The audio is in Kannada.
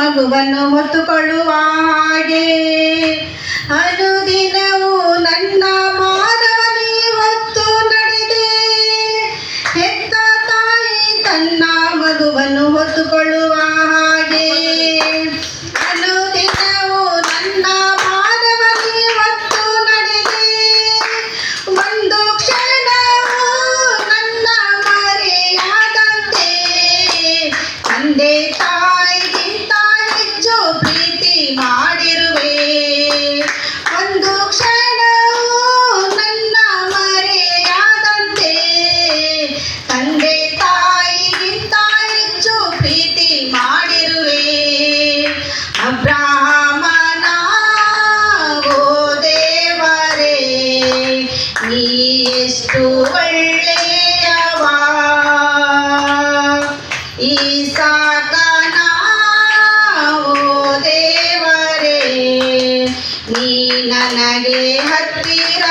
ಮಗುವನ್ನು ಹೊತ್ತುಕೊಳ್ಳುವ ಹಾಗೆ ಅನುದಿನವೂ ನನ್ನ ಪಾದವನೇ ಹೊತ್ತು ನಡೆದೆ. ಹೆತ್ತ ತಾಯಿ ತನ್ನ ಮಗುವನ್ನು ಹೊತ್ತುಕೊಳ್ಳುವ ಹಾಗೆ ಅನುದಿನವೂ ನನ್ನ ಪಾದವನೇ ಹೊತ್ತು ನಡೆದೆ. ಒಂದು ಕ್ಷಣವೂ ನನ್ನ ಮರೆಯಾದಂತೆ ತಂದೆ ತಾಯಿಗಿಂತ ಹೆಚ್ಚು ಪ್ರೀತಿ ಮಾಡಿರುವೆ. ಒಂದು ಕ್ಷಣವೂ ನನ್ನ ಮರೆಯಾದಂತೆ ತಂದೆ ತಾಯಿಗಿಂತ ಹೆಚ್ಚು ಪ್ರೀತಿ ಮಾಡಿರುವೆ. ಅಬ್ರಹಾಮನ ಓ ದೇವರೇ, ನೀ ಎಷ್ಟು ಒಳ್ಳೆಯವ. ಇಸಾಕನ ಓ ದೇವರೇ, ನೀ ನನಗೆ ಹತ್ತಿರ